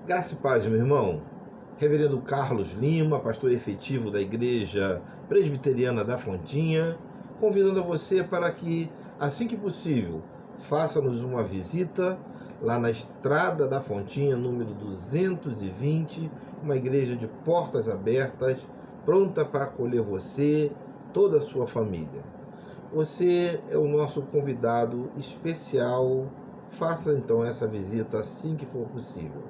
Graça e paz, meu irmão. Reverendo Carlos Lima, pastor efetivo da Igreja Presbiteriana da Fontinha, convidando a você para que, assim que possível, faça-nos uma visita lá na Estrada da Fontinha, número 220, uma igreja de portas abertas, pronta para acolher você, toda a sua família. Você é o nosso convidado especial. Faça então essa visita assim que for possível.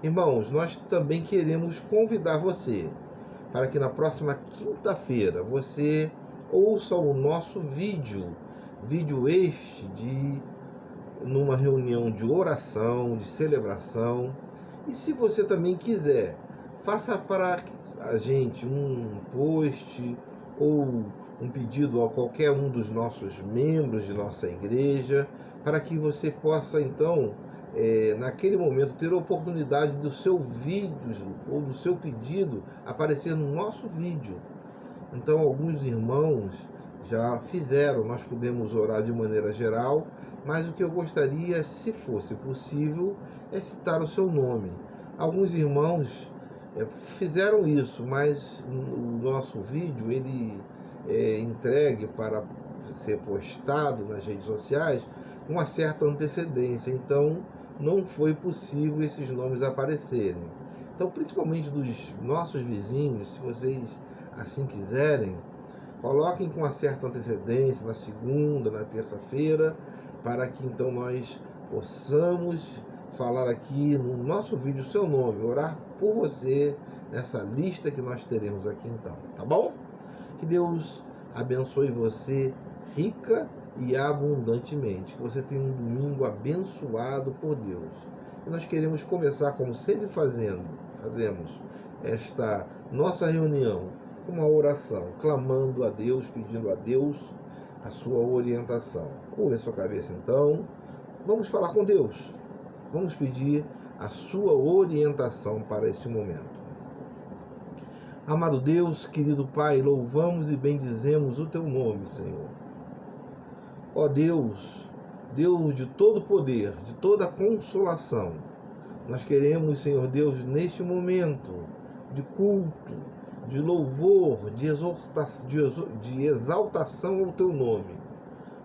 Irmãos, nós também queremos convidar você para que na próxima quinta-feira você ouça o nosso vídeo este de numa reunião de oração, de celebração. E se você também quiser, faça para a gente um post ou um pedido a qualquer um dos nossos membros de nossa igreja, para que você possa então naquele momento ter a oportunidade do seu vídeo ou do seu pedido aparecer no nosso vídeo. Então alguns irmãos já fizeram, nós podemos orar de maneira geral, mas o que eu gostaria, se fosse possível, é citar o seu nome. Alguns irmãos fizeram isso, mas o nosso vídeo ele é entregue para ser postado nas redes sociais com uma certa antecedência, então não foi possível esses nomes aparecerem. Então, principalmente dos nossos vizinhos, se vocês assim quiserem, coloquem com uma certa antecedência, na segunda, na terça-feira, para que então nós possamos falar aqui no nosso vídeo o seu nome, orar por você nessa lista que nós teremos aqui então, tá bom? Que Deus abençoe você rica e abundantemente, que você tenha um domingo abençoado por Deus. E nós queremos começar, como sempre fazemos esta nossa reunião, com uma oração, clamando a Deus, pedindo a Deus a sua orientação. Curva a sua cabeça então, vamos falar com Deus, vamos pedir a sua orientação para esse momento. Amado Deus, querido Pai, louvamos e bendizemos o Teu nome, Senhor. Ó Deus, Deus de todo poder, de toda consolação, nós queremos, Senhor Deus, neste momento de culto, de louvor, de exaltação ao Teu nome,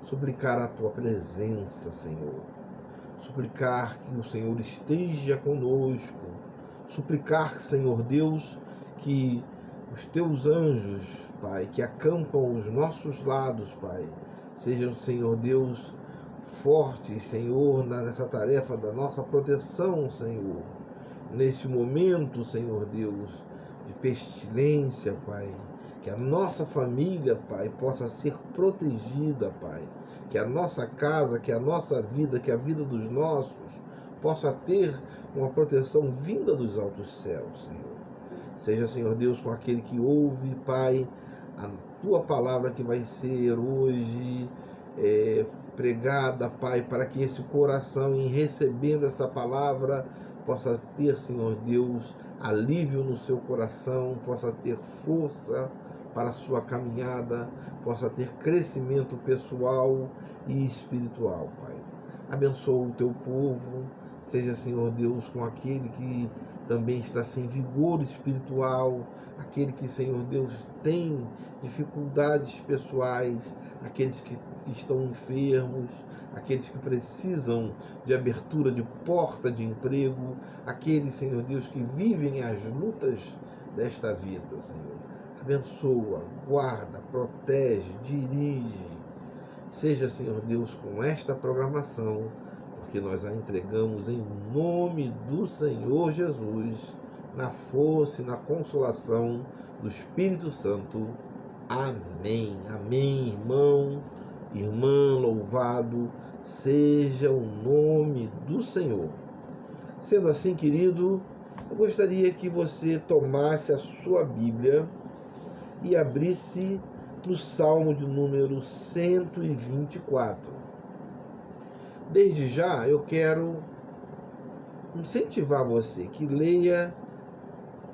suplicar a Tua presença, Senhor. Suplicar que o Senhor esteja conosco. Suplicar, Senhor Deus, que os Teus anjos, Pai, que acampam os nossos lados, Pai, sejam, Senhor Deus, fortes, Senhor, nessa tarefa da nossa proteção, Senhor. Neste momento, Senhor Deus, de pestilência, Pai, que a nossa família, Pai, possa ser protegida, Pai, que a nossa casa, que a nossa vida, que a vida dos nossos possa ter uma proteção vinda dos altos céus, Senhor. Seja, Senhor Deus, com aquele que ouve, Pai, a Tua palavra que vai ser hoje pregada, Pai, para que esse coração, em recebendo essa palavra, possa ter, Senhor Deus, alívio no seu coração, possa ter força para a sua caminhada, possa ter crescimento pessoal e espiritual, Pai. Abençoa o Teu povo, seja, Senhor Deus, com aquele que também está sem vigor espiritual, aquele que, Senhor Deus, tem dificuldades pessoais, aqueles que estão enfermos, aqueles que precisam de abertura de porta de emprego, aqueles, Senhor Deus, que vivem as lutas desta vida, Senhor. Abençoa, guarda, protege, dirige. Seja, Senhor Deus, com esta programação, porque nós a entregamos em nome do Senhor Jesus, na força e na consolação do Espírito Santo. Amém. Amém, irmão, irmã, louvado seja o nome do Senhor. Sendo assim, querido, eu gostaria que você tomasse a sua Bíblia e abrisse no Salmo de número 124. Desde já eu quero incentivar você que leia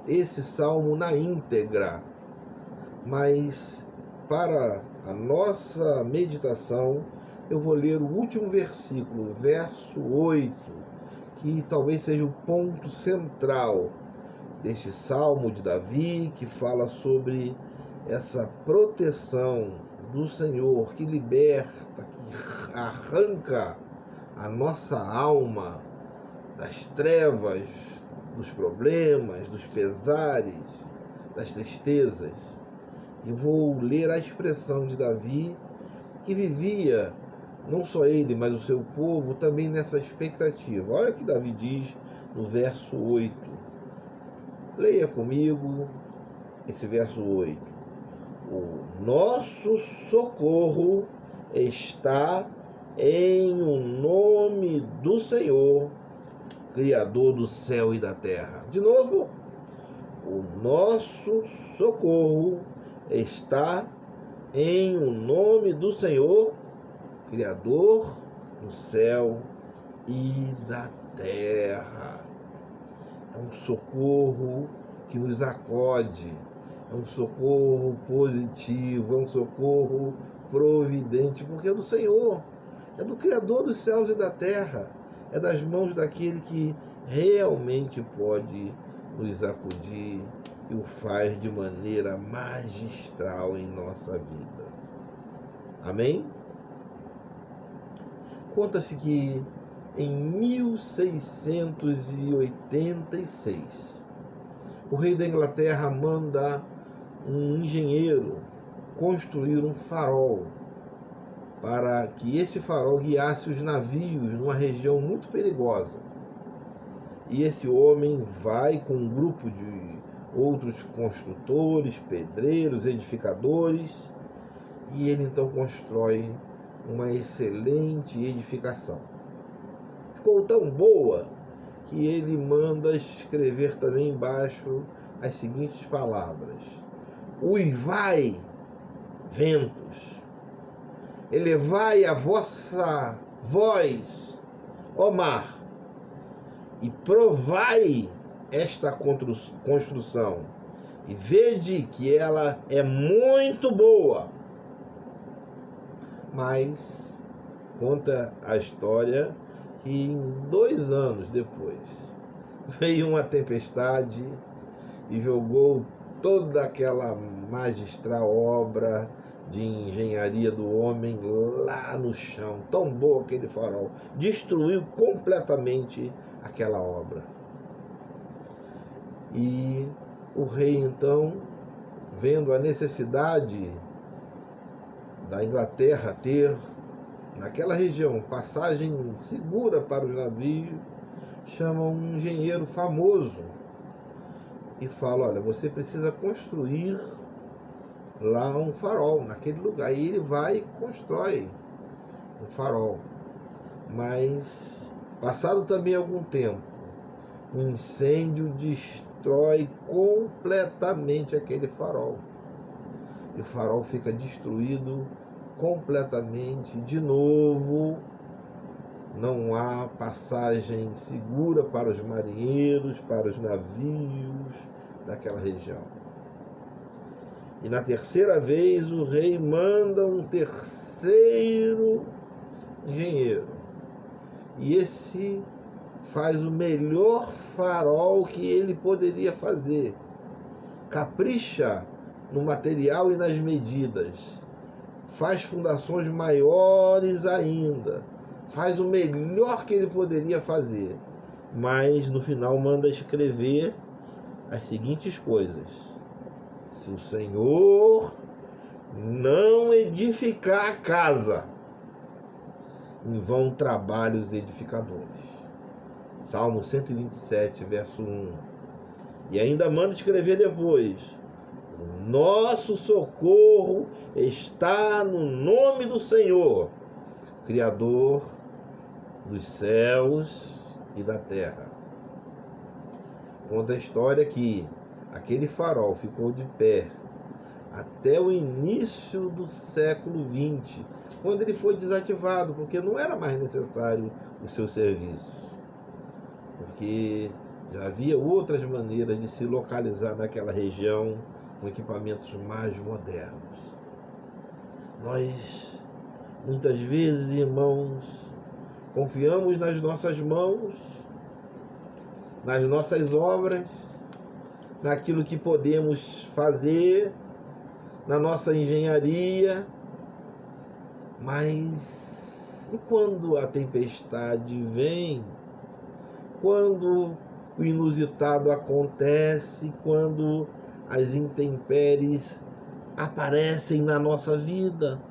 esse salmo na íntegra, mas para a nossa meditação eu vou ler o último versículo, verso 8, que talvez seja o ponto central deste Salmo de Davi, que fala sobre essa proteção do Senhor, que liberta, que arranca a nossa alma das trevas, dos problemas, dos pesares, das tristezas. E vou ler a expressão de Davi, que vivia, não só ele, mas o seu povo, também nessa expectativa. Olha o que Davi diz no verso 8. Leia comigo esse verso 8. O nosso socorro está em o nome do Senhor, Criador do céu e da terra. De novo, o nosso socorro está em o nome do Senhor, Criador do céu e da terra. É um socorro que nos acode, é um socorro positivo, é um socorro providente, porque é do Senhor, é do Criador dos céus e da terra, é das mãos daquele que realmente pode nos acudir e o faz de maneira magistral em nossa vida. Amém? Conta-se que em 1686, o rei da Inglaterra manda um engenheiro construir um farol para que esse farol guiasse os navios numa região muito perigosa. E esse homem vai com um grupo de outros construtores, pedreiros, edificadores, e ele então constrói uma excelente edificação. Ficou tão boa que ele manda escrever também embaixo as seguintes palavras: uivai, ventos, elevai a vossa voz, ó mar, e provai esta construção, e vede que ela é muito boa. Mas conta a história que 2 anos depois veio uma tempestade e jogou toda aquela magistral obra de engenharia do homem lá no chão. Tão boa aquele farol, destruiu completamente aquela obra. E o rei então, vendo a necessidade da Inglaterra ter naquela região passagem segura para os navios, chama um engenheiro famoso e fala: olha, você precisa construir lá um farol naquele lugar. E ele vai e constrói um farol. Mas passado também algum tempo, um incêndio destrói completamente aquele farol. E o farol fica destruído completamente. De novo, não há passagem segura para os marinheiros, para os navios daquela região. E na terceira vez o rei manda um terceiro engenheiro. E esse faz o melhor farol que ele poderia fazer. Capricha no material e nas medidas. Faz fundações maiores ainda. Faz o melhor que ele poderia fazer. Mas no final manda escrever as seguintes coisas: se o Senhor não edificar a casa, em vão trabalham os edificadores. Salmo 127, verso 1. E ainda manda escrever depois: o nosso socorro está no nome do Senhor, Criador dos céus e da terra. Conta a história que aquele farol ficou de pé até o início do século XX, quando ele foi desativado, porque não era mais necessário o seu serviço, porque já havia outras maneiras de se localizar naquela região com equipamentos mais modernos. Nós, muitas vezes, irmãos, confiamos nas nossas mãos nas nossas obras, naquilo que podemos fazer, na nossa engenharia. Mas e quando a tempestade vem? Quando o inusitado acontece? Quando as intempéries aparecem na nossa vida?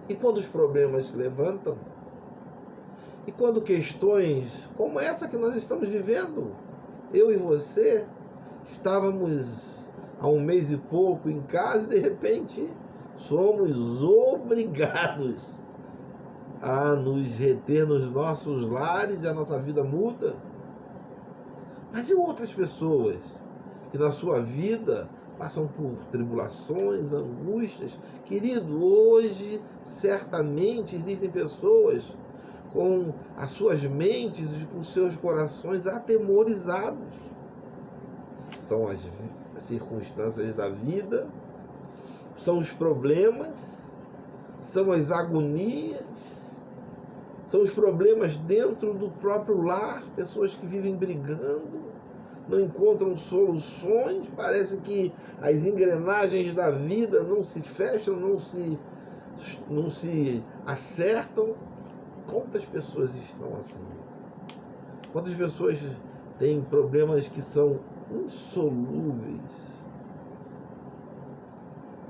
E quando os problemas se levantam? E quando questões como essa que nós estamos vivendo, eu e você, estávamos há um mês e pouco em casa e de repente somos obrigados a nos reter nos nossos lares e a nossa vida muda. Mas e outras pessoas que na sua vida passam por tribulações, angústias? Querido, hoje certamente existem pessoas com as suas mentes e com seus corações atemorizados. São as circunstâncias da vida, são os problemas, são as agonias, são os problemas dentro do próprio lar, pessoas que vivem brigando, não encontram soluções, parece que as engrenagens da vida não se fecham, não se acertam. Quantas pessoas estão assim? Quantas pessoas têm problemas que são insolúveis?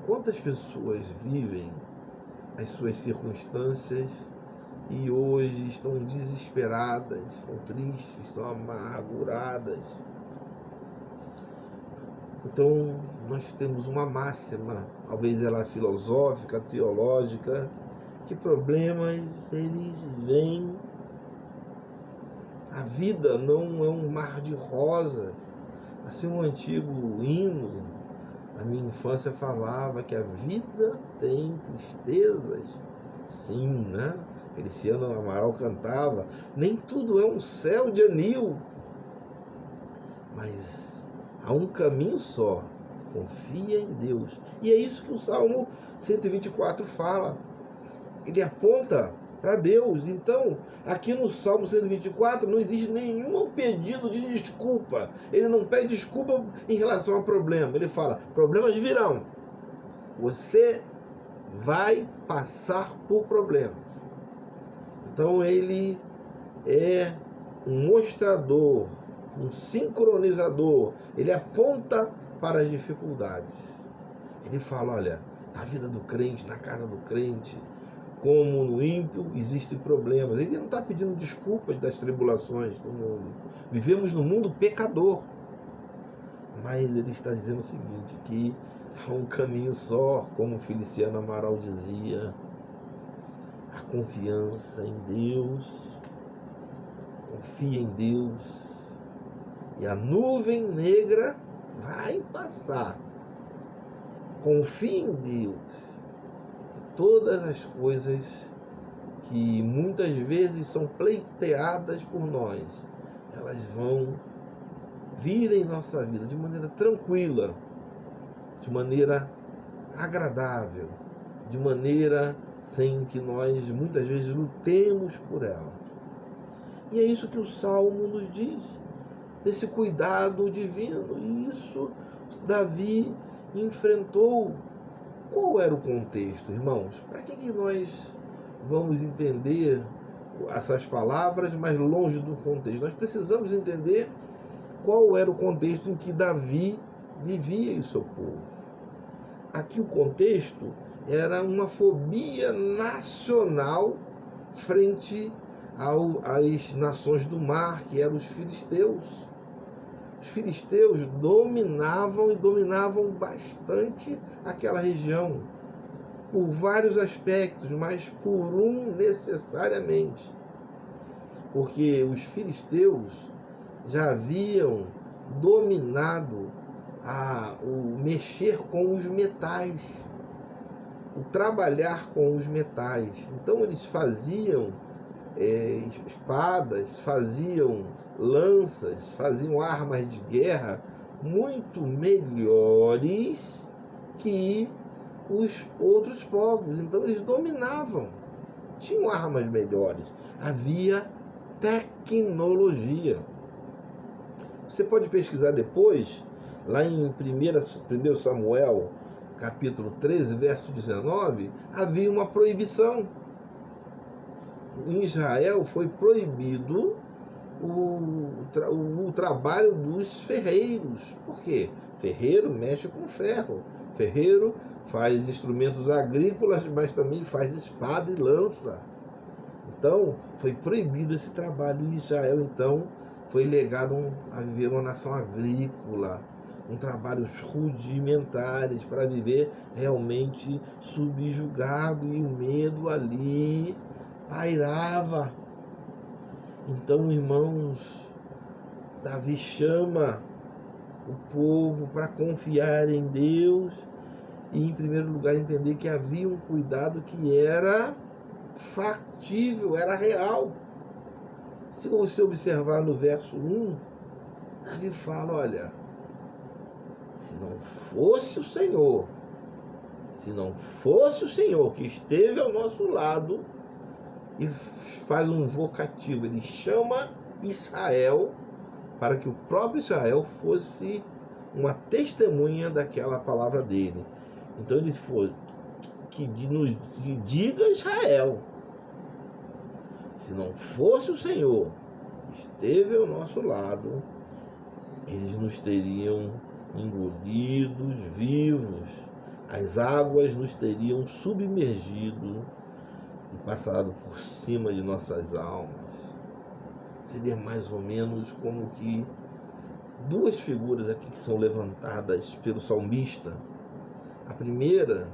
Quantas pessoas vivem as suas circunstâncias e hoje estão desesperadas, estão tristes, estão amarguradas? Então, nós temos uma máxima, talvez ela filosófica, teológica, que problemas eles vêm. A vida não é um mar de rosas. Assim, um antigo hino da minha infância falava que a vida tem tristezas. Sim, né? Feliciano Amaral cantava: nem tudo é um céu de anil, mas há um caminho só, confia em Deus. E é isso que o Salmo 124 fala. Ele aponta para Deus. Então, aqui no Salmo 124 não existe nenhum pedido de desculpa. Ele não pede desculpa em relação ao problema. Ele fala: problemas virão. Você vai passar por problemas. Então, ele é um mostrador, um sincronizador. Ele aponta para as dificuldades. Ele fala: olha, na vida do crente, na casa do crente, como no ímpio, existem problemas. Ele não está pedindo desculpas das tribulações do mundo. Vivemos num mundo pecador. Mas ele está dizendo o seguinte, que há um caminho só, como Feliciano Amaral dizia: a confiança em Deus. Confia em Deus. E a nuvem negra vai passar. Confia em Deus. Todas as coisas que muitas vezes são pleiteadas por nós, elas vão vir em nossa vida de maneira tranquila, de maneira agradável, de maneira sem que nós muitas vezes lutemos por elas. E é isso que o Salmo nos diz, desse cuidado divino. E isso Davi enfrentou. Qual era o contexto, irmãos? Para que nós vamos entender essas palavras mais longe do contexto? Nós precisamos entender qual era o contexto em que Davi vivia e o seu povo. Aqui o contexto era uma fobia nacional frente às nações do mar, que eram os filisteus. Os filisteus dominavam bastante aquela região, por vários aspectos, mas por um necessariamente. Porque os filisteus já haviam dominado o mexer com os metais, o trabalhar com os metais. Então eles faziam espadas, faziam lanças, faziam armas de guerra muito melhores que os outros povos. Então eles dominavam, tinham armas melhores, havia tecnologia. Você pode pesquisar depois, lá em 1 Samuel, capítulo 13, verso 19, havia uma proibição. Em Israel foi proibido o trabalho dos ferreiros. Por quê? Ferreiro mexe com ferro. Ferreiro faz instrumentos agrícolas, mas também faz espada e lança. Então, foi proibido esse trabalho. Em Israel, então, foi legado a viver uma nação agrícola, um trabalhos rudimentares para viver realmente subjugado, e o medo ali pairava. Então, irmãos, Davi chama o povo para confiar em Deus e, em primeiro lugar, entender que havia um cuidado que era factível, era real. Se você observar no verso 1, Davi fala, olha, se não fosse o Senhor que esteve ao nosso lado, e faz um vocativo, ele chama Israel para que o próprio Israel fosse uma testemunha daquela palavra dele. Então ele foi que diga a Israel, se não fosse o Senhor que esteve ao nosso lado, eles nos teriam engolidos vivos, as águas nos teriam submergido e passado por cima de nossas almas. Seria mais ou menos como que duas figuras aqui que são levantadas pelo salmista. A primeira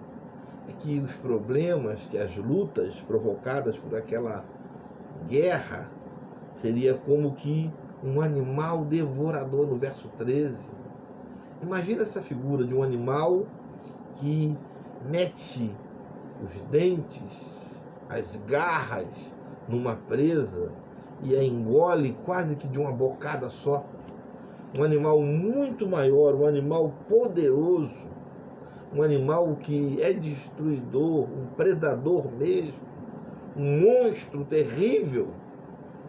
é que os problemas, que as lutas provocadas por aquela guerra, seria como que um animal devorador, no verso 13. Imagina essa figura de um animal que mete os dentes, as garras numa presa e a engole quase que de uma bocada só. Um animal muito maior, um animal poderoso, um animal que é destruidor, um predador mesmo, um monstro terrível,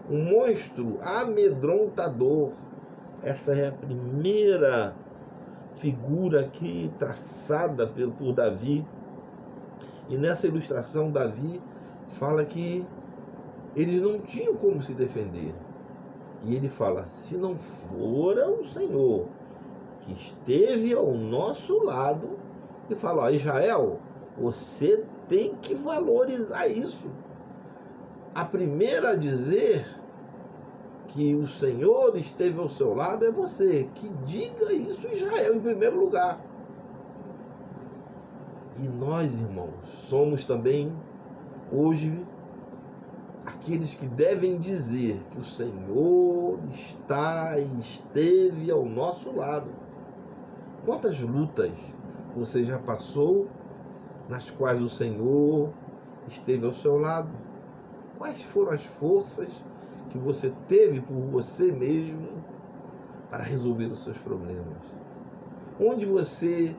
um monstro amedrontador. Essa é a primeira figura aqui traçada por Davi. E nessa ilustração, Davi fala que eles não tinham como se defender. E ele fala, se não fora o Senhor que esteve ao nosso lado, e fala, ó, Israel, você tem que valorizar isso. A primeira a dizer que o Senhor esteve ao seu lado é você. Que diga isso, Israel, em primeiro lugar. E nós, irmãos, somos também, hoje, aqueles que devem dizer que o Senhor está e esteve ao nosso lado. Quantas lutas você já passou nas quais o Senhor esteve ao seu lado? Quais foram as forças que você teve por você mesmo para resolver os seus problemas? Onde você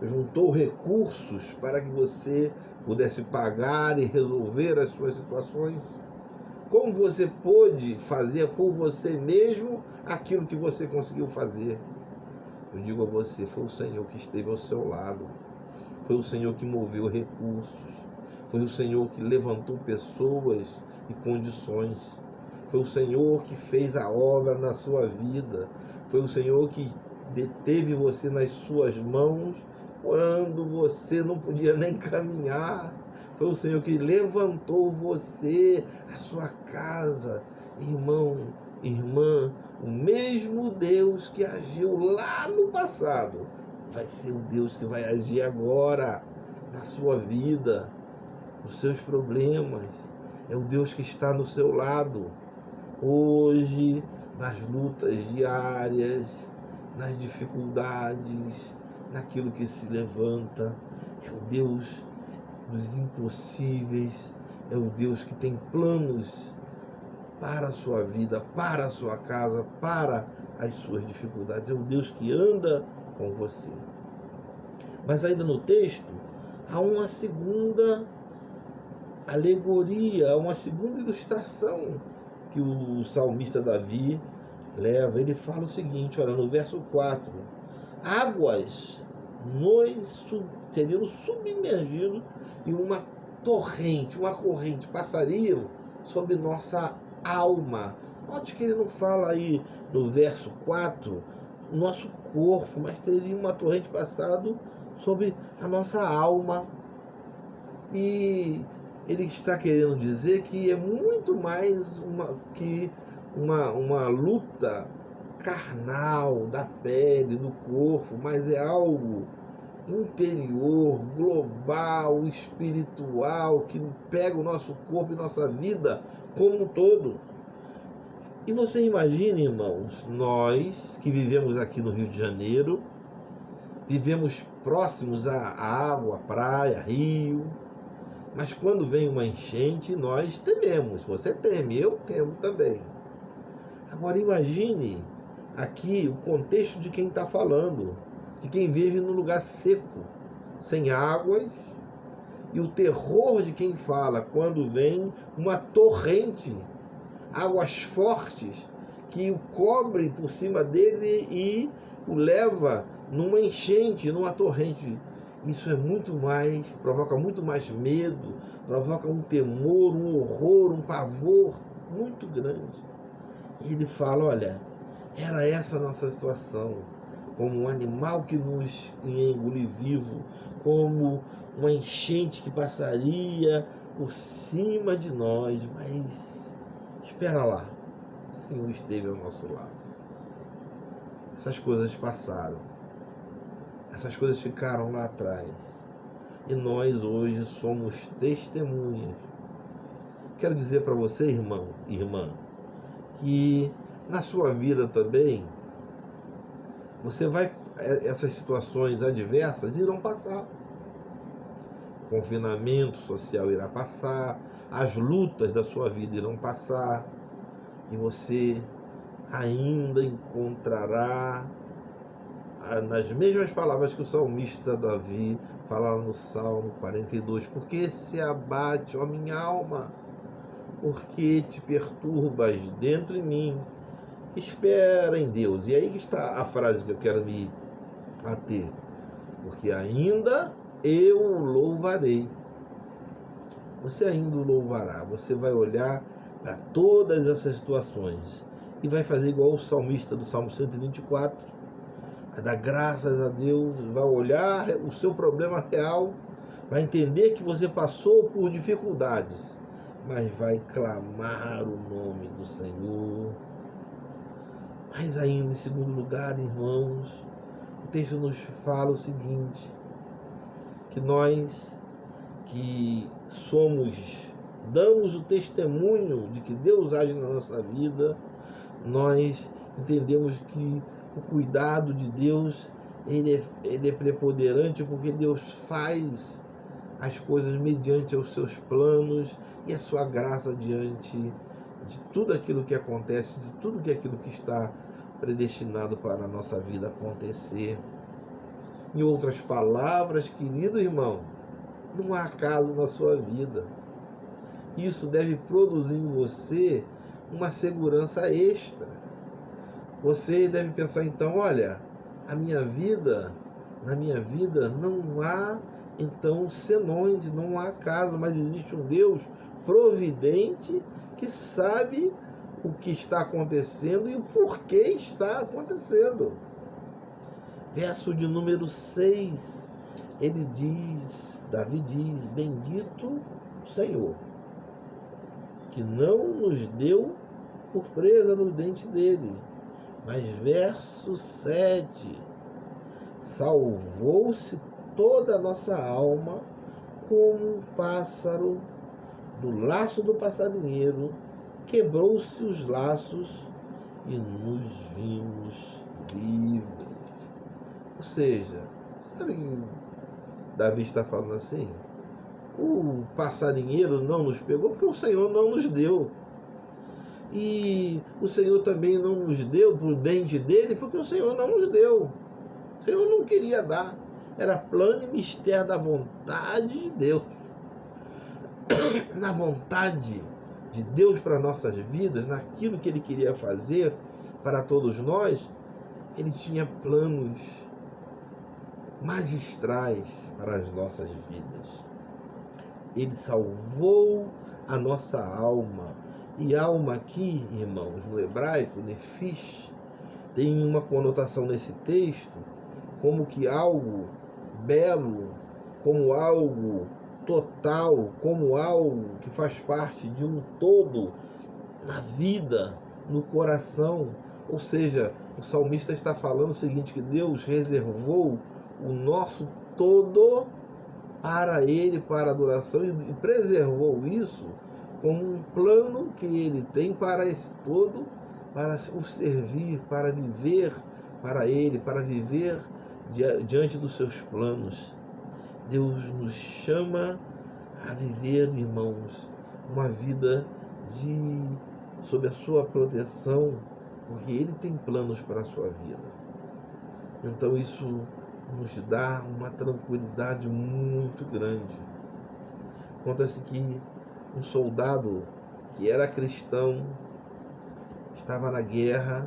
juntou recursos para que você pudesse pagar e resolver as suas situações? Como você pôde fazer por você mesmo aquilo que você conseguiu fazer? Eu digo a você, foi o Senhor que esteve ao seu lado. Foi o Senhor que moveu recursos. Foi o Senhor que levantou pessoas e condições. Foi o Senhor que fez a obra na sua vida. Foi o Senhor que deteve você nas suas mãos quando você não podia nem caminhar. Foi o Senhor que levantou você, a sua casa. Irmão, irmã, o mesmo Deus que agiu lá no passado vai ser o Deus que vai agir agora na sua vida, nos seus problemas. É o Deus que está no seu lado hoje, nas lutas diárias, nas dificuldades, naquilo que se levanta. É o Deus dos impossíveis, é o Deus que tem planos para a sua vida, para a sua casa, para as suas dificuldades. É o Deus que anda com você. Mas ainda no texto, há uma segunda alegoria, uma segunda ilustração que o salmista Davi leva. Ele fala o seguinte, olha, no verso 4, águas teriam submergido e uma torrente, uma corrente passariam sobre nossa alma. Note que ele não fala aí no verso 4, nosso corpo, mas teria uma torrente passado sobre a nossa alma. E ele está querendo dizer que é muito mais uma luta carnal, da pele, do corpo, mas é algo interior, global, espiritual, que pega o nosso corpo e nossa vida como um todo. E você imagina, irmãos, nós que vivemos aqui no Rio de Janeiro, vivemos próximos à água, praia, rio, mas quando vem uma enchente, nós tememos. Você teme, eu temo também. Agora imagine aqui o contexto de quem está falando, de quem vive num lugar seco, sem águas, e o terror de quem fala quando vem uma torrente, águas fortes, que o cobre por cima dele e o leva numa enchente, numa torrente. Isso é muito mais, provoca muito mais medo, provoca um temor, um horror, um pavor muito grande. E ele fala, olha, era essa a nossa situação, como um animal que nos ia engolir vivo, como uma enchente que passaria por cima de nós, mas espera lá, o Senhor esteve ao nosso lado. Essas coisas passaram, essas coisas ficaram lá atrás, e nós hoje somos testemunhas. Quero dizer para você, irmão e irmã, que na sua vida também, essas situações adversas irão passar. O confinamento social irá passar, as lutas da sua vida irão passar, e você ainda encontrará, nas mesmas palavras que o salmista Davi fala no Salmo 42, porque se abate, ó minha alma, porque te perturbas dentro de mim, espera em Deus. E aí que está a frase que eu quero me ater, porque ainda eu o louvarei. Você ainda o louvará, você vai olhar para todas essas situações e vai fazer igual o salmista do Salmo 124, vai dar graças a Deus, vai olhar o seu problema real, vai entender que você passou por dificuldades, mas vai clamar o nome do Senhor. Mas ainda, em segundo lugar, irmãos, o texto nos fala o seguinte, que nós que damos o testemunho de que Deus age na nossa vida, nós entendemos que o cuidado de Deus, ele é preponderante, porque Deus faz as coisas mediante os seus planos e a sua graça diante de tudo aquilo que acontece, de tudo aquilo que está predestinado para a nossa vida acontecer. Em outras palavras, querido irmão, não há acaso na sua vida. Isso deve produzir em você uma segurança extra. Você deve pensar então, olha, na minha vida não há então senões, não há acaso, mas existe um Deus providente que sabe o que está acontecendo e o porquê está acontecendo. Verso de número 6, Davi diz, bendito o Senhor, que não nos deu por presa no dente dele. Mas verso 7, salvou-se toda a nossa alma como um pássaro do laço do passarinheiro, quebrou-se os laços e nos vimos livres. Ou seja, sabe que Davi está falando assim? O passarinheiro não nos pegou porque o Senhor não nos deu. E o Senhor também não nos deu por dente dele porque o Senhor não nos deu. O Senhor não queria dar. Era plano e mistério da vontade de Deus. Na vontade de Deus para nossas vidas, naquilo que Ele queria fazer, para todos nós, ele tinha planos magistrais para as nossas vidas. Ele salvou a nossa alma. E alma aqui, irmãos, no hebraico, nefesh, tem uma conotação nesse texto como que algo belo, como algo total, como algo que faz parte de um todo na vida, no coração. Ou seja, o salmista está falando o seguinte, que Deus reservou o nosso todo para Ele, para a adoração, e preservou isso como um plano que Ele tem para esse todo, para o servir, para viver para Ele, para viver diante dos seus planos. Deus nos chama a viver, irmãos, uma vida sob a sua proteção, porque Ele tem planos para a sua vida. Então isso nos dá uma tranquilidade muito grande. Conta-se que um soldado que era cristão estava na guerra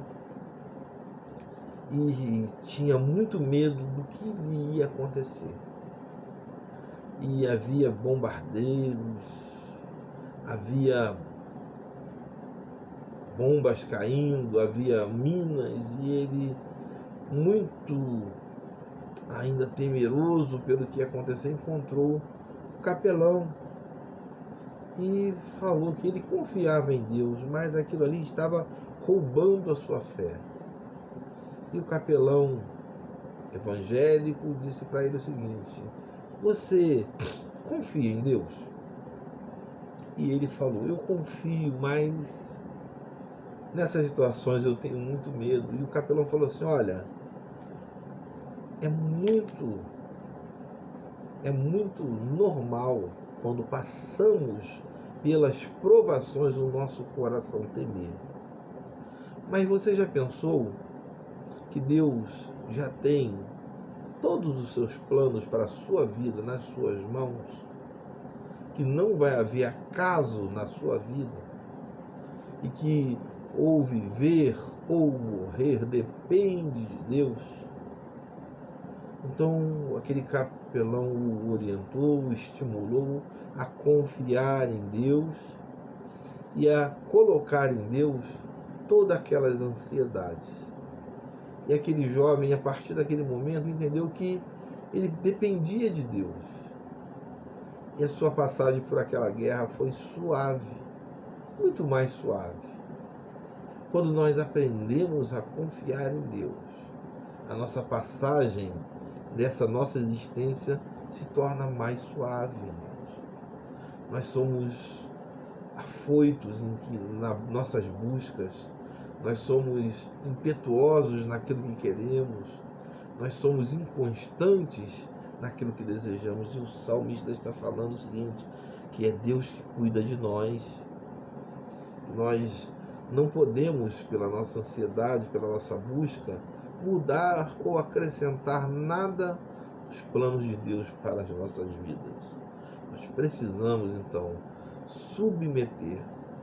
e tinha muito medo do que lhe ia acontecer. E havia bombardeiros, havia bombas caindo, havia minas, e ele, muito ainda temeroso pelo que ia acontecer, encontrou o capelão e falou que ele confiava em Deus, mas aquilo ali estava roubando a sua fé. E o capelão evangélico disse para ele o seguinte: você confia em Deus? E ele falou: eu confio, mas nessas situações eu tenho muito medo. E o capelão falou assim: olha, é muito normal quando passamos pelas provações do nosso coração temer. Mas você já pensou que Deus já tem todos os seus planos para a sua vida nas suas mãos? Que não vai haver acaso na sua vida? E que ou viver ou morrer depende de Deus? Então aquele capelão o orientou, o estimulou a confiar em Deus e a colocar em Deus todas aquelas ansiedades. E aquele jovem, a partir daquele momento, entendeu que ele dependia de Deus. E a sua passagem por aquela guerra foi suave, muito mais suave. Quando nós aprendemos a confiar em Deus, a nossa passagem dessa nossa existência se torna mais suave, irmãos. Nós somos afoitos nas nossas buscas, nós somos impetuosos naquilo que queremos, nós somos inconstantes naquilo que desejamos. E o salmista está falando o seguinte, que é Deus que cuida de nós. Nós não podemos, pela nossa ansiedade, pela nossa busca, mudar ou acrescentar nada aos planos de Deus para as nossas vidas. Nós precisamos, então, submeter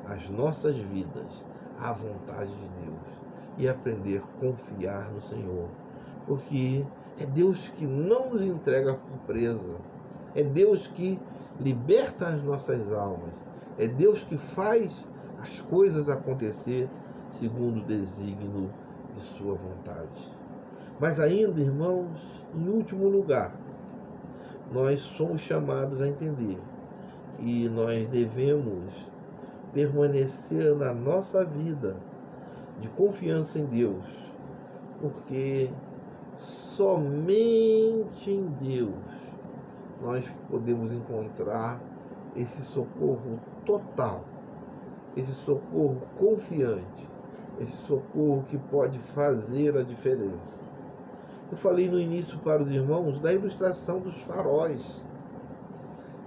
as nossas vidas à vontade de Deus e aprender a confiar no Senhor, porque é Deus que não nos entrega por presa, é Deus que liberta as nossas almas, é Deus que faz as coisas acontecer segundo o desígnio de sua vontade. Mas ainda, irmãos, em último lugar, nós somos chamados a entender que nós devemos permanecer na nossa vida de confiança em Deus, porque somente em Deus nós podemos encontrar esse socorro total, esse socorro confiante, esse socorro que pode fazer a diferença. Eu falei no início para os irmãos da ilustração dos faróis,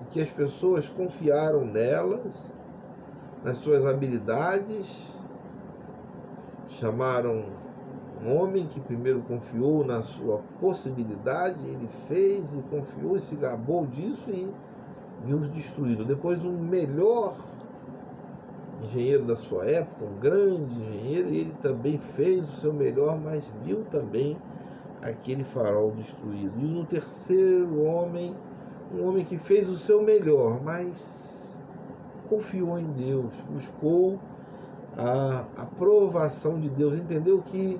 que as pessoas confiaram nelas, nas suas habilidades, chamaram um homem que primeiro confiou na sua possibilidade, ele fez e confiou e se gabou disso e viu-os destruídos. Depois um melhor engenheiro da sua época, um grande engenheiro, e ele também fez o seu melhor, mas viu também aquele farol destruído. E no terceiro homem, um homem que fez o seu melhor, mas confiou em Deus, buscou a aprovação de Deus, entendeu que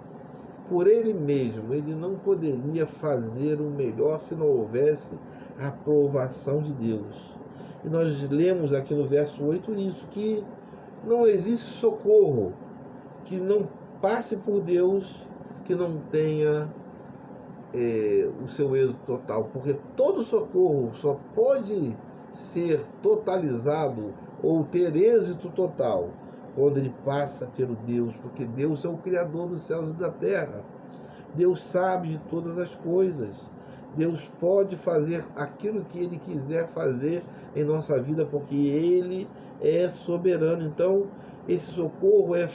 por ele mesmo ele não poderia fazer o melhor se não houvesse a aprovação de Deus. E nós lemos aqui no verso 8 isso, que não existe socorro que não passe por Deus, que não tenha o seu êxito total, porque todo socorro só pode ser totalizado ou ter êxito total quando ele passa pelo Deus, porque Deus é o Criador dos céus e da terra. Deus sabe de todas as coisas. Deus pode fazer aquilo que Ele quiser fazer em nossa vida, porque Ele é soberano. Então, esse socorro é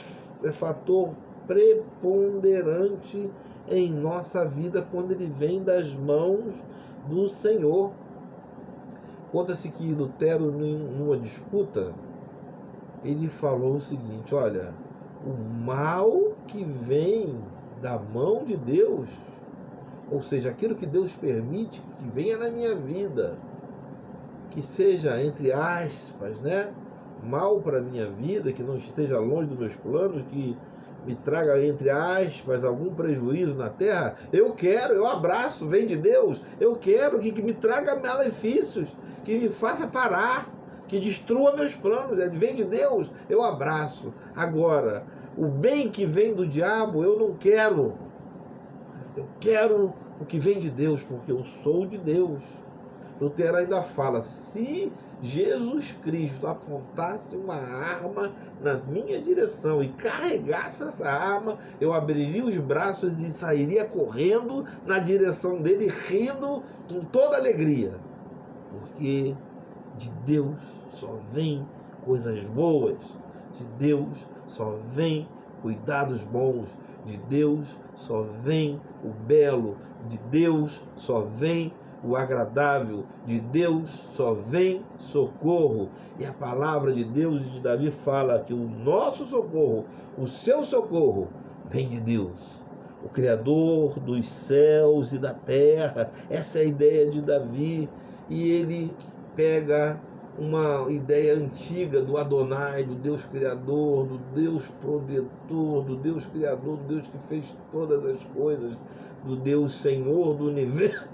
fator preponderante em nossa vida quando ele vem das mãos do Senhor. Conta-se que Lutero, numa disputa, ele falou o seguinte: olha, o mal que vem da mão de Deus, ou seja, aquilo que Deus permite que venha na minha vida, que seja, entre aspas, né, mal para a minha vida, que não esteja longe dos meus planos, que me traga, entre aspas, algum prejuízo na terra, eu quero, eu abraço, vem de Deus, eu quero que me traga malefícios, que me faça parar, que destrua meus planos, vem de Deus, eu abraço. Agora, o bem que vem do diabo, eu não quero. Eu quero o que vem de Deus, porque eu sou de Deus. Lutero ainda fala: se Jesus Cristo apontasse uma arma na minha direção e carregasse essa arma, eu abriria os braços e sairia correndo na direção dele, rindo com toda alegria. Porque de Deus só vem coisas boas, de Deus só vem cuidados bons, de Deus só vem o belo, de Deus só vem o agradável, de Deus só vem socorro. E a palavra de Deus de Davi fala que o nosso socorro, o seu socorro, vem de Deus, o Criador dos céus e da terra. Essa é a ideia de Davi, e ele pega uma ideia antiga do Adonai, do Deus Criador, do Deus protetor, do Deus Criador, do Deus que fez todas as coisas, do Deus Senhor do universo,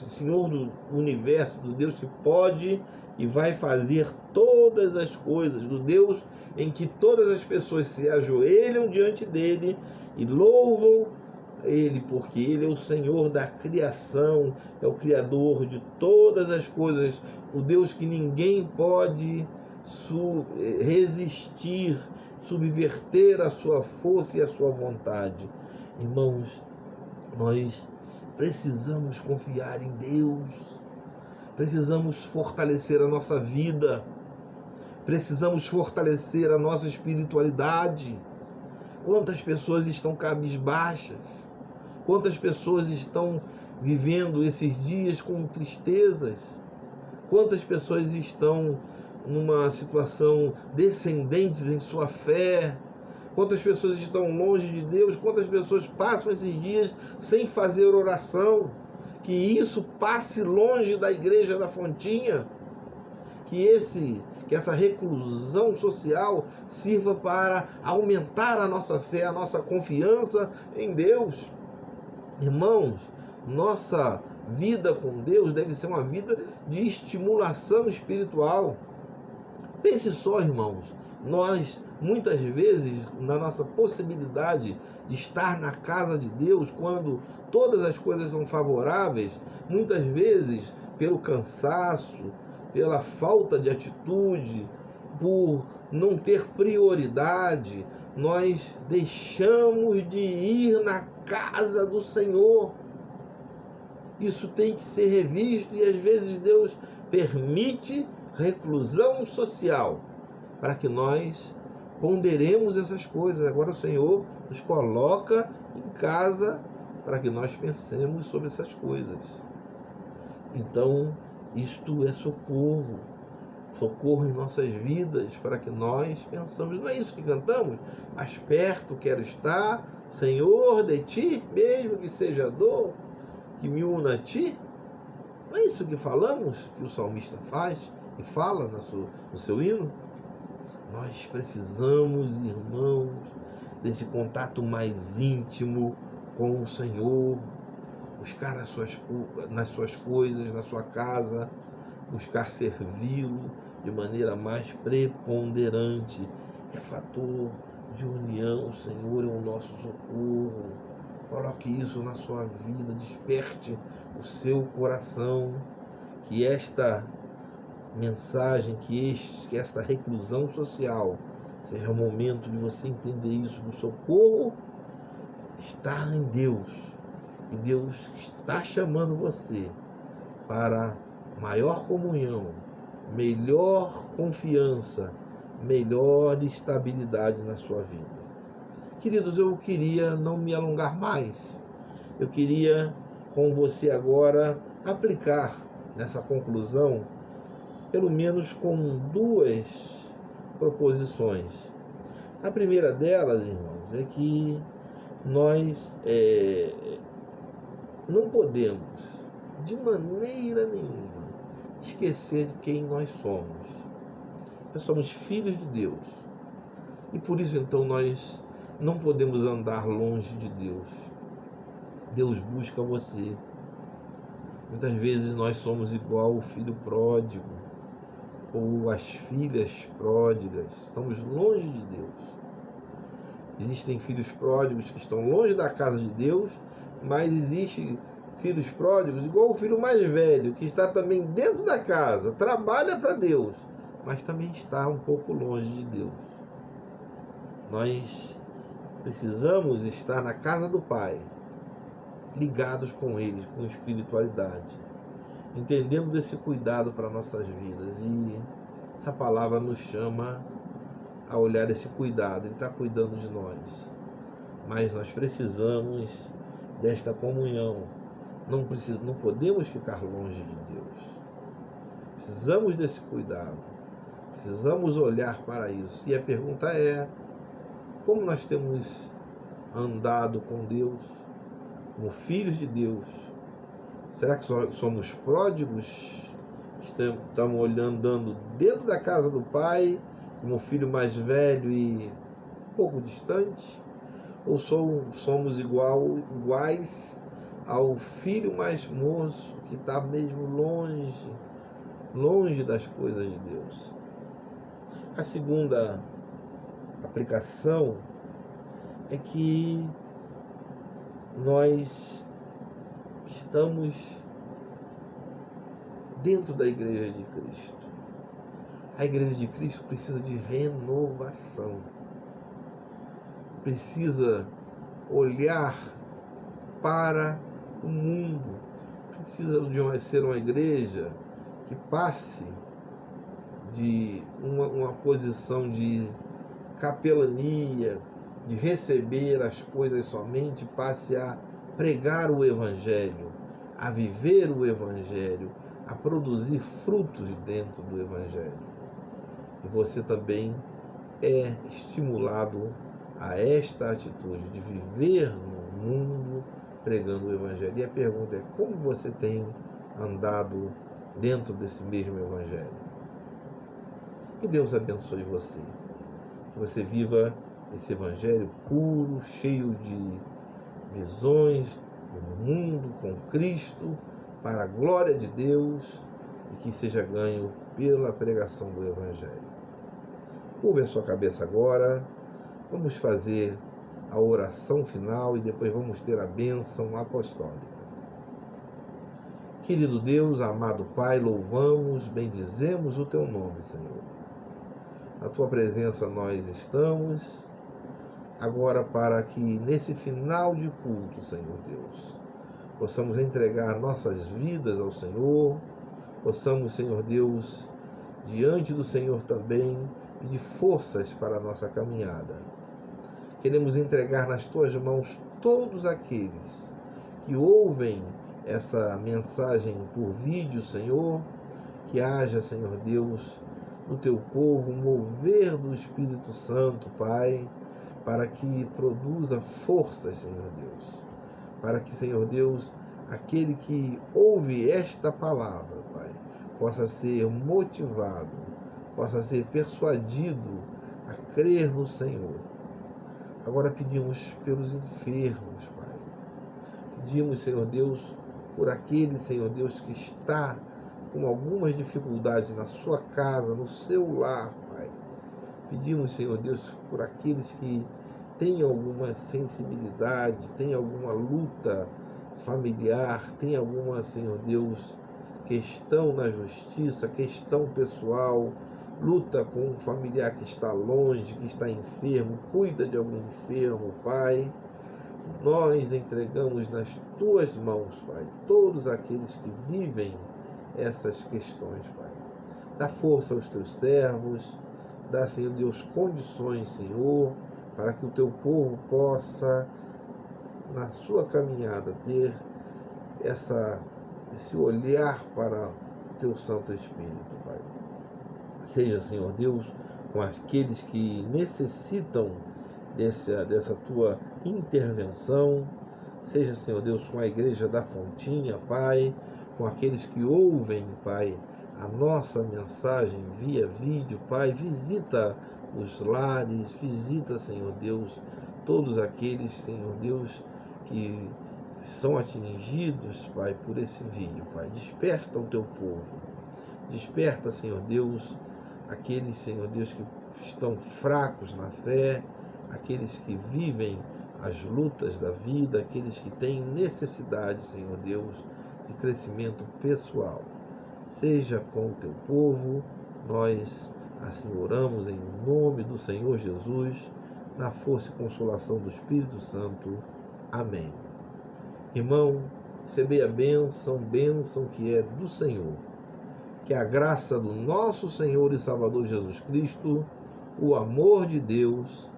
Senhor do universo, do Deus que pode e vai fazer todas as coisas, do Deus em que todas as pessoas se ajoelham diante dele e louvam ele, porque ele é o Senhor da criação, é o Criador de todas as coisas, o Deus que ninguém pode resistir, subverter a sua força e a sua vontade. Irmãos, nós precisamos confiar em Deus, precisamos fortalecer a nossa vida, precisamos fortalecer a nossa espiritualidade. Quantas pessoas estão cabisbaixas, quantas pessoas estão vivendo esses dias com tristezas, quantas pessoas estão numa situação descendentes em sua fé, quantas pessoas estão longe de Deus, quantas pessoas passam esses dias sem fazer oração. Que isso passe longe da igreja da Fontinha, que essa reclusão social sirva para aumentar a nossa fé, a nossa confiança em Deus. Irmãos, nossa vida com Deus deve ser uma vida de estimulação espiritual. Pense só, irmãos, nós muitas vezes, na nossa possibilidade de estar na casa de Deus, quando todas as coisas são favoráveis, muitas vezes pelo cansaço, pela falta de atitude, por não ter prioridade, nós deixamos de ir na casa do Senhor. Isso tem que ser revisto, e às vezes Deus permite reclusão social para que nós ponderemos essas coisas. Agora o Senhor nos coloca em casa para que nós pensemos sobre essas coisas. Então, isto é socorro. socorro em nossas vidas, para que nós pensamos, não é isso que cantamos? Mais perto quero estar, Senhor, de ti, mesmo que seja dor, que me una a ti. Não é isso que falamos, que o salmista faz e fala no seu hino? Nós precisamos, irmãos, desse contato mais íntimo com o Senhor, buscar nas suas coisas, na sua casa, buscar servi-lo de maneira mais preponderante. É fator de união. O Senhor é o nosso socorro. Coloque isso na sua vida, desperte o seu coração, que esta mensagem, que esta reclusão social seja o momento de você entender isso. O socorro está em Deus, e Deus está chamando você para maior comunhão, melhor confiança, melhor estabilidade na sua vida. Queridos, eu queria não me alongar mais. Eu queria com você agora aplicar nessa conclusão, pelo menos com duas proposições. A primeira delas, irmãos, é que nós não podemos, de maneira nenhuma, esquecer de quem nós somos. Nós somos filhos de Deus. E por isso, então, nós não podemos andar longe de Deus. Deus busca você. Muitas vezes nós somos igual o filho pródigo ou as filhas pródigas. Estamos longe de Deus. Existem filhos pródigos que estão longe da casa de Deus, mas existem filhos pródigos igual o filho mais velho, que está também dentro da casa, trabalha para Deus, mas também está um pouco longe de Deus. Nós precisamos estar na casa do Pai, ligados com Ele, com espiritualidade, entendendo desse cuidado para nossas vidas. E essa palavra nos chama a olhar esse cuidado. Ele está cuidando de nós, mas nós precisamos desta comunhão. Não podemos ficar longe de Deus. Precisamos desse cuidado. Precisamos olhar para isso. E a pergunta é: como nós temos andado com Deus, como filhos de Deus? Será que somos pródigos? Estamos andando dentro da casa do Pai, como filho mais velho e um pouco distante? Ou somos iguais ao filho mais moço, que está mesmo longe das coisas de Deus? A segunda aplicação é que nós estamos dentro da Igreja de Cristo. A Igreja de Cristo precisa de renovação. Precisa olhar para o mundo. Precisa ser uma igreja que passe de uma posição de capelania, de receber as coisas somente, passe a pregar o Evangelho, a viver o Evangelho, a produzir frutos dentro do Evangelho. E você também é estimulado a esta atitude de viver no mundo pregando o Evangelho. E a pergunta é: como você tem andado dentro desse mesmo Evangelho? Que Deus abençoe você. Que você viva esse Evangelho puro, cheio de visões do mundo com Cristo, para a glória de Deus, e que seja ganho pela pregação do Evangelho. Curva a sua cabeça agora. Vamos fazer a oração final e depois vamos ter a bênção apostólica. Querido Deus, amado Pai, louvamos, bendizemos o Teu nome, Senhor. Na Tua presença nós estamos, agora para que nesse final de culto, Senhor Deus, possamos entregar nossas vidas ao Senhor, possamos, Senhor Deus, diante do Senhor também, pedir forças para a nossa caminhada. Queremos entregar nas Tuas mãos todos aqueles que ouvem essa mensagem por vídeo, Senhor, que haja, Senhor Deus, no teu povo, mover do Espírito Santo, Pai, para que produza forças, Senhor Deus. Para que, Senhor Deus, aquele que ouve esta palavra, Pai, possa ser motivado, possa ser persuadido a crer no Senhor. Agora pedimos pelos enfermos, Pai. Pedimos, Senhor Deus, por aquele, Senhor Deus, que está com algumas dificuldades na sua casa, no seu lar, Pai. Pedimos, Senhor Deus, por aqueles que têm alguma sensibilidade, têm alguma luta familiar, têm alguma, Senhor Deus, questão na justiça, questão pessoal, luta com um familiar que está longe, que está enfermo, cuida de algum enfermo, Pai. Nós entregamos nas tuas mãos, Pai, todos aqueles que vivem essas questões, Pai. Dá força aos teus servos, dá, Senhor Deus, condições, Senhor, para que o teu povo possa, na sua caminhada, ter esse olhar para o teu Santo Espírito, Pai. Seja, Senhor Deus, com aqueles que necessitam dessa tua intervenção. Seja, Senhor Deus, com a igreja da Fontinha, Pai, com aqueles que ouvem, Pai, a nossa mensagem via vídeo, Pai. Visita os lares, visita, Senhor Deus, todos aqueles, Senhor Deus, que são atingidos, Pai, por esse vídeo, Pai. Desperta o teu povo. Desperta, Senhor Deus, aqueles, Senhor Deus, que estão fracos na fé, aqueles que vivem as lutas da vida, aqueles que têm necessidade, Senhor Deus, de crescimento pessoal. Seja com o teu povo, nós assim oramos em nome do Senhor Jesus, na força e consolação do Espírito Santo. Amém. Irmão, recebei a bênção que é do Senhor. Que a graça do nosso Senhor e Salvador Jesus Cristo, o amor de Deus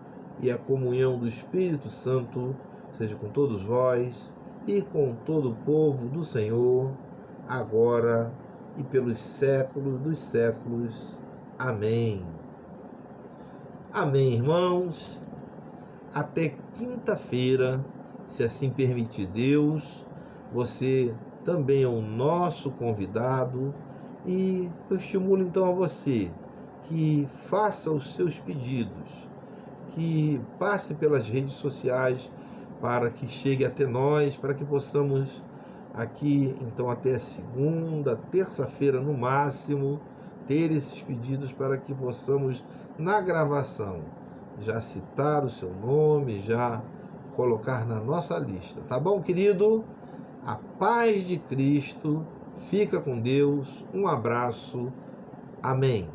e a comunhão do Espírito Santo seja com todos vós e com todo o povo do Senhor, agora e pelos séculos dos séculos. Amém. Amém, irmãos. Até quinta-feira, se assim permitir Deus. Você também é o nosso convidado. E eu estimulo então a você que faça os seus pedidos, que passe pelas redes sociais para que chegue até nós, para que possamos aqui, então até segunda, terça-feira no máximo, ter esses pedidos para que possamos, na gravação, já citar o seu nome, já colocar na nossa lista. Tá bom, querido? A paz de Cristo. Fica com Deus, um abraço, amém.